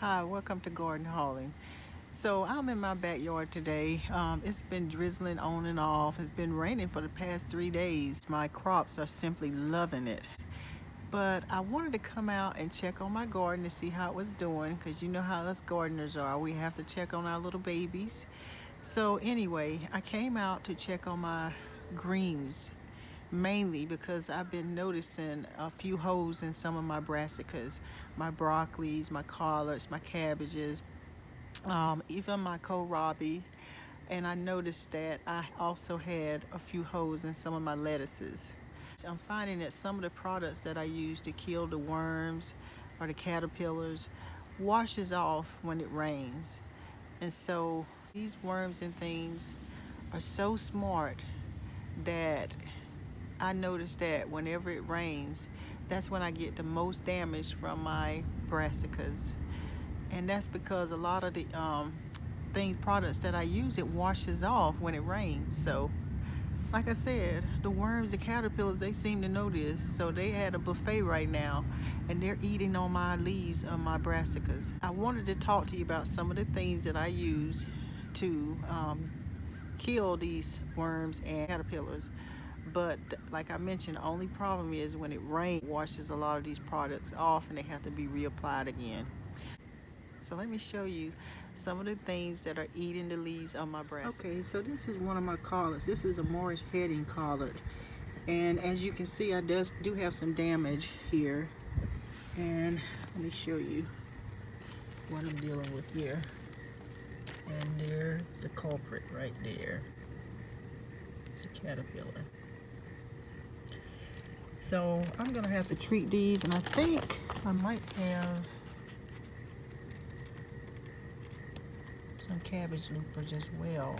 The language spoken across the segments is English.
Hi, welcome to Garden Hauling. So I'm in my backyard today. It's been drizzling on and off. It's been raining for the past 3 days. My crops are simply loving it. But I wanted to come out and check on my garden to see how it was doing, because you know how us gardeners are. We have to check on our little babies. So anyway, I came out to check on my greens, mainly because I've been noticing a few holes in some of my brassicas, my broccolis, my collards, my cabbages, even my kohlrabi. And I noticed that I also had a few holes in some of my lettuces. I'm finding that some of the products that I use to kill the worms or the caterpillars washes off when it rains. And so these worms and things are so smart that I noticed that whenever it rains, that's when I get the most damage from my brassicas. And that's because a lot of the products that I use, it washes off when it rains. So like I said, the worms, the caterpillars, they seem to know this. So they had a buffet right now and they're eating on my leaves of my brassicas. I wanted to talk to you about some of the things that I use to kill these worms and caterpillars. But like I mentioned, the only problem is when it rains, it washes a lot of these products off and they have to be reapplied again. So let me show you some of the things that are eating the leaves of my brassicas. Okay, so this is one of my collards. This is a Morris heading collard. And as you can see, I do have some damage here. And let me show you what I'm dealing with here. And there's the culprit right there. It's a caterpillar. So I'm gonna have to treat these, and I think I might have some cabbage loopers as well.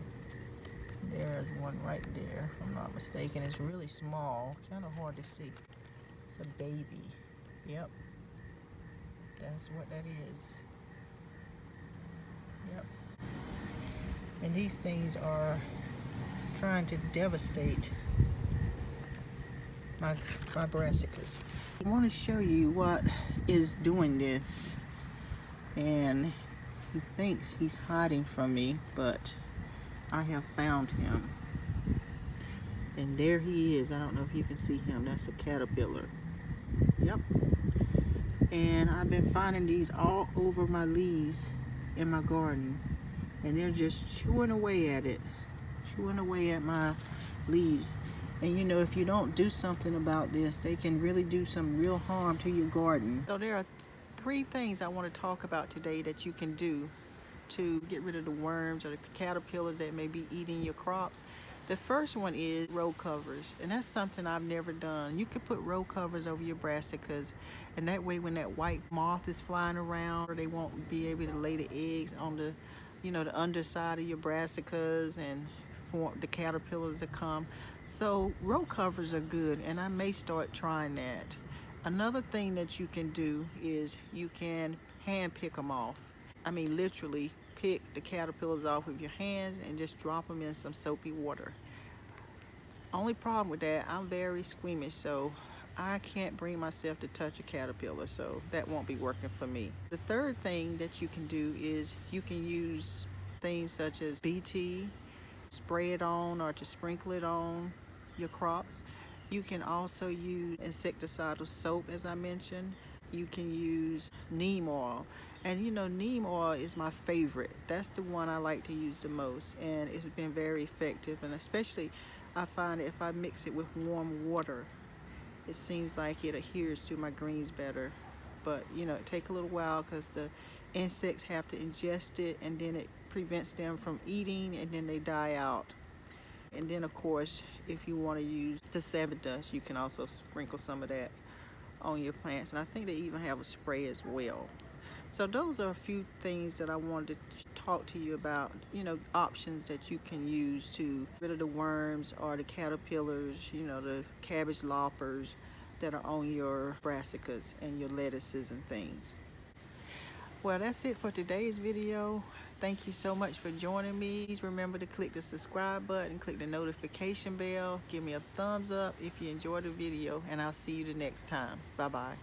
There's one right there, if I'm not mistaken. It's really small, kind of hard to see. It's a baby. Yep, that's what that is. Yep. And these things are trying to devastate my brassicas. I want to show you what is doing this, and he thinks he's hiding from me, but I have found him. And there he is. I don't know if you can see him. That's a caterpillar. Yep. And I've been finding these all over my leaves in my garden, and they're just chewing away at it, chewing away at my leaves. And you know, if you don't do something about this, they can really do some real harm to your garden. So there are 3 things I want to talk about today that you can do to get rid of the worms or the caterpillars that may be eating your crops. The first one is row covers, and that's something I've never done. You could put row covers over your brassicas, and that way when that white moth is flying around, they won't be able to lay the eggs on the, the underside of your brassicas and for the caterpillars to come. So row covers are good, and I may start trying that. Another thing that you can do is you can hand pick them off. I mean, literally pick the caterpillars off with your hands and just drop them in some soapy water. Only problem with that, I'm very squeamish, so I can't bring myself to touch a caterpillar, so that won't be working for me. The third thing that you can do is you can use things such as BT, spray it on or to sprinkle it on your crops. You can also use insecticidal soap, as I mentioned. You can use neem oil. And you know, neem oil is my favorite. That's the one I like to use the most, and it's been very effective. And especially I find if I mix it with warm water, it seems like it adheres to my greens better. But you know, it takes a little while because the insects have to ingest it, and then it prevents them from eating, and then they die out. And then of course, if you want to use the 7 dust, you can also sprinkle some of that on your plants, and I think they even have a spray as well. So those are a few things that I wanted to talk to you about, options that you can use to get rid of the worms or the caterpillars, the cabbage loppers that are on your brassicas and your lettuces and things. Well, that's it for today's video. Thank you so much for joining me. Please remember to click the subscribe button, click the notification bell, give me a thumbs up if you enjoyed the video, and I'll see you the next time. Bye-bye.